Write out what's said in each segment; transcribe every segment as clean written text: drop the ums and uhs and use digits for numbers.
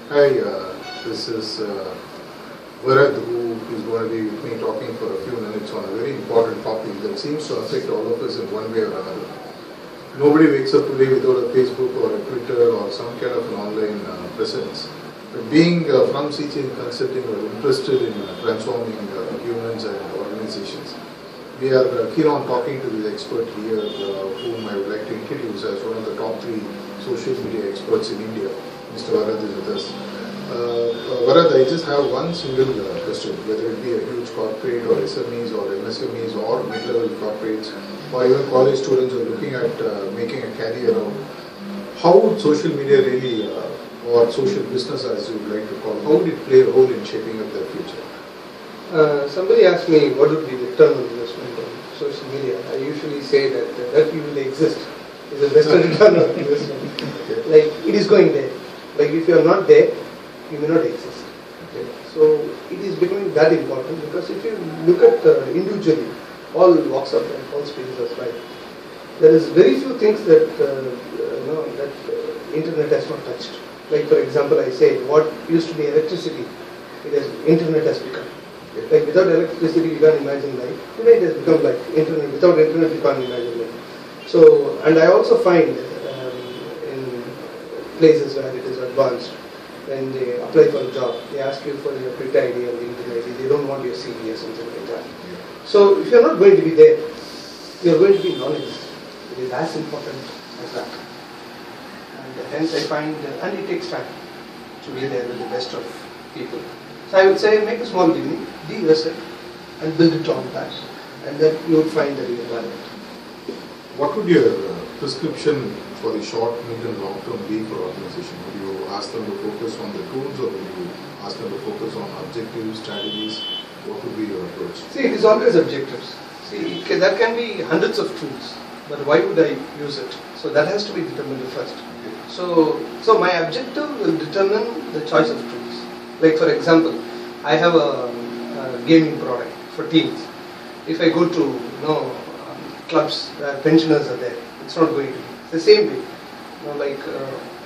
Hi, this is Varadh, who is going to be with me talking for a few minutes on a very important topic that seems to affect all of us in one way or another. Nobody wakes up today without a Facebook or a Twitter or some kind of an online presence. But being from Sea Change Consulting, we're interested in transforming humans and organizations. We are keen on talking to this expert here, whom I would like to introduce as one of the top 3 social media experts in India. Mr. Varadh is with us. Varadh, I just have one single question, whether it be a huge corporate or SMEs or MSMEs or mid-level corporates or even college students who are looking at making a career out. How would social media really, or social business as you would like to call it, how would it play a role in shaping up their future? Somebody asked me what would be the return on investment on social media. I usually say that you will exist is the best return on investment. Okay. Like it is going there. Like if you are not there, you may not exist. Okay. So it is becoming that important because if you look at individually, all walks of life, all spaces of life, there is very few things that internet has not touched. Like for example, I say what used to be electricity, internet has become. Like without electricity, you can't imagine life. Today it has become like internet. Without internet, you can't imagine life. So, and I also find in places where it is advanced, when they apply for a job, they ask you for your Twitter ID or LinkedIn ID. They don't want your CV or something like that. So, if you are not going to be there, you are going to be non-existent. It is as important as that. And hence, I find, and it takes time to be there with the best of people. So I would say make a small beginning, be yourself, and build it on that, and then you would find the real value. What would your prescription for the short, mid and long term be for organization? Would you ask them to focus on the tools or would you ask them to focus on objectives, strategies? What would be your approach? See, it is always objectives. See, there can be hundreds of tools, but why would I use it? So that has to be determined first. So my objective will determine the choice of tools. Like for example, I have a gaming product for teens. If I go to clubs where pensioners are there, it's not going to be. It's the same way.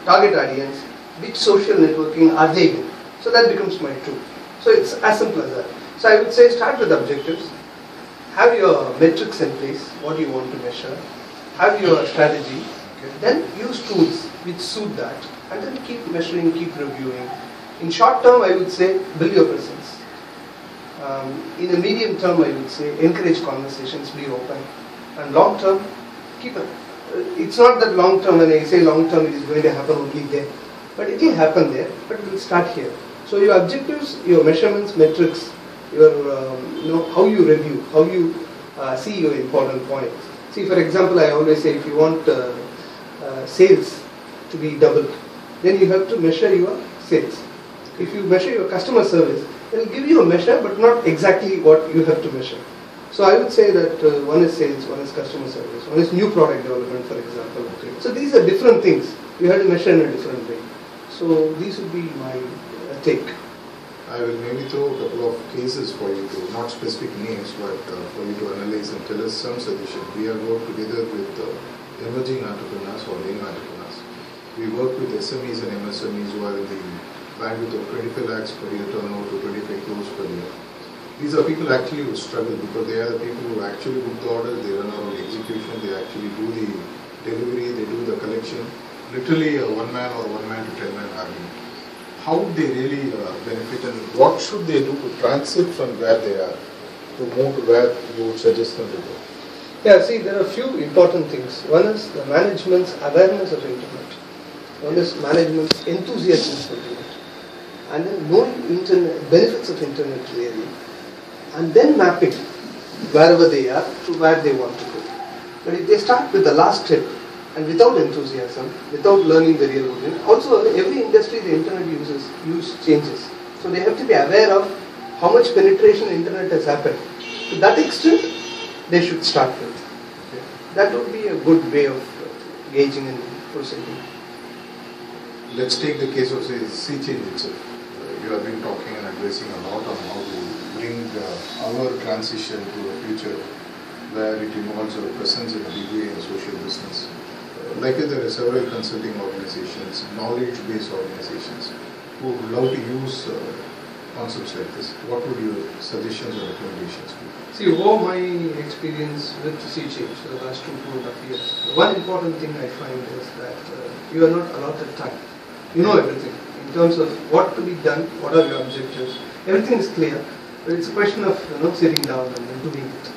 Target audience, which social networking are they in? So that becomes my tool. So it's as simple as that. So I would say start with objectives, have your metrics in place, what you want to measure, have your strategy, then use tools which suit that, and then keep measuring, keep reviewing. In short term, I would say build your presence. In a medium term, I would say encourage conversations, be open. And long term, keep it. It's not that long term, when I say long term, it is going to happen only there. But it will happen there, but it will start here. So your objectives, your measurements, metrics, your how you review, how you see your important points. See, for example, I always say if you want sales to be doubled, then you have to measure your sales. If you measure your customer service, it will give you a measure, but not exactly what you have to measure. So I would say that one is sales, one is customer service, one is new product development, for example. Okay. So these are different things. You have to measure in a different way. So these would be my take. I will maybe throw a couple of cases for you to, not specific names, but for you to analyze and tell us some suggestions. We have worked together with emerging entrepreneurs or young entrepreneurs. We work with SMEs and MSMEs who are in the bandwidth of 25 lakhs per year turnover to 25 crores per year. These are people actually who struggle because they are the people who actually book the orders, they run around the execution, they actually do the delivery, they do the collection. Literally a one man or one man to 10 man army. How would they really benefit and what should they do to transit from where they are to move to where you would suggest them to go? Yeah, see, there are a few important things. One is the management's awareness of internet. One is management's enthusiasm for internet. And then knowing internet, benefits of internet really. And then mapping wherever they are to where they want to go. But if they start with the last step and without enthusiasm, without learning the real world, also every industry the internet use changes. So they have to be aware of how much penetration internet has happened. To that extent, they should start with. Okay. That would be a good way of gauging and proceeding. Let's take the case of say Sea Change itself. You have been talking and addressing a lot on how to bring our transition to a future where it involves our presence in a big way in social business. Like there are several consulting organizations, knowledge-based organizations. who would love to use concepts like this, what would your suggestions or recommendations be? See, over my experience with sea change for the last 2.5 years, the one important thing I find is that you are not allotted time. You know everything in terms of what to be done, what are your objectives. Everything is clear, but it's a question of sitting down and then doing it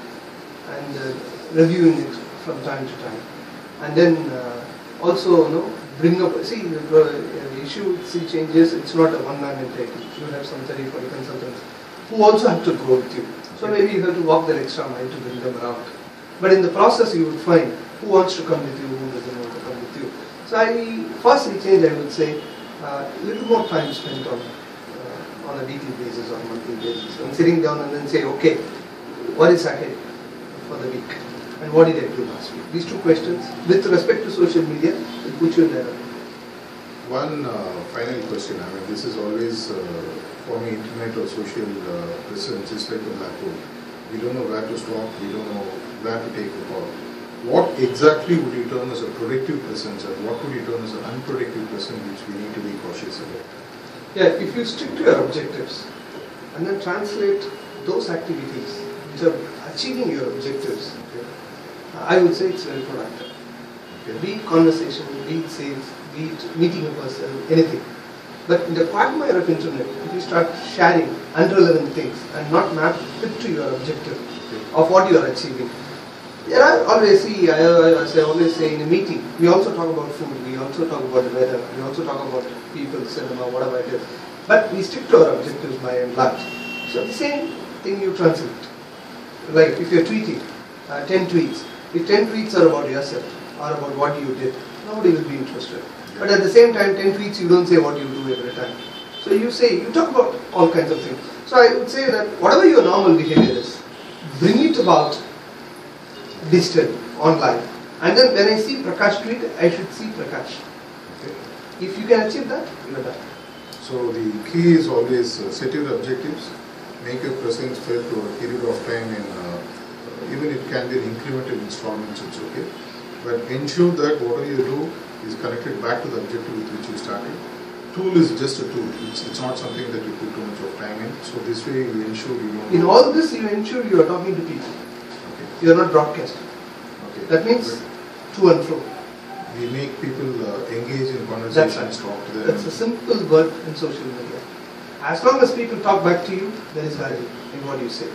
and reviewing it from time to time, and then also bring up. See, the issue with sea changes, it's not a one-man entity. You have some 30, 40 consultants who also have to grow with you. So maybe you have to walk that extra mile to bring them around. But in the process, you would find who wants to come with you, who doesn't want to come with you. So for sea change, I would say a little more time spent on a weekly basis or monthly basis, and sitting down and then say, okay, what is ahead for the week? And what did I do last week? These two questions, with respect to social media, will put you in that. One final question. I mean, this is always, for me, internet or social presence is like a black hole. We don't know where to stop, we don't know where to take the call. What exactly would you term as a productive presence, and what would you term as an unproductive presence which we need to be cautious about? Yeah, if you stick to your objectives and then translate those activities which are achieving your objectives, I would say it's very productive. Okay. Be it conversation, be it sales, be it meeting a person, anything. But in the quagmire of internet, if you start sharing irrelevant things and not map fit to your objective of what you are achieving. I always see, as I always say in a meeting, we also talk about food, we also talk about the weather, we also talk about people, cinema, whatever it is. But we stick to our objectives by and large. So the same thing you translate. Like if you're tweeting 10 tweets, if 10 tweets are about yourself or about what you did, nobody will be interested. But at the same time, 10 tweets you don't say what you do every time. So you talk about all kinds of things. So I would say that whatever your normal behavior is, bring it about digital, online. And then when I see Prakash tweet, I should see Prakash. Okay. If you can achieve that, you are done. So the key is always set your objectives, make your presence felt over a period of time, and even it can be in incremental installments, it's okay. But ensure that whatever you do is connected back to the objective with which you started. Tool is just a tool. It's not something that you put too much of time in. So this way you ensure you don't... In all this, you ensure you are talking to people. Okay. You are not broadcasting. Okay. That means to and fro. We make people engage in conversations, talk to them. That's a simple word in social media. As long as people talk back to you, there is value in what you say.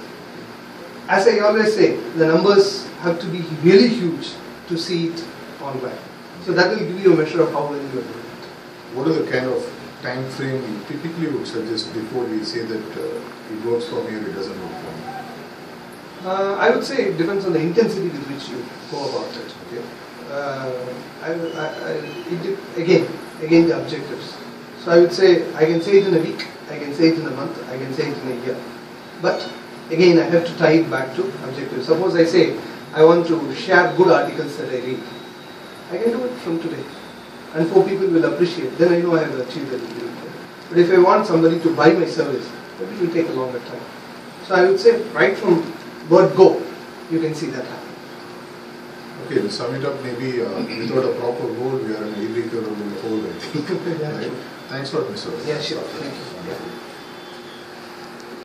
As I always say, the numbers have to be really huge to see it online. So that will give you a measure of how well you are doing it. What are the kind of time frame you typically would suggest before we say that it works for me or it doesn't work for me? I would say it depends on the intensity with which you go about it. Okay. Again the objectives. So I would say I can say it in a week, I can say it in a month, I can say it in a year. But again I have to tie it back to objectives. Suppose I say I want to share good articles that I read. I can do it from today. And 4 people will appreciate. Then I know I have achieved the degree. But if I want somebody to buy my service, maybe it will take a longer time. So I would say right from word go, you can see that happen. Okay, to sum it up, maybe without a proper goal, we are in a irrecoverable hole, I think. Yeah, right? Thanks a lot, Mr. Yeah, sure. Thank you. Yeah.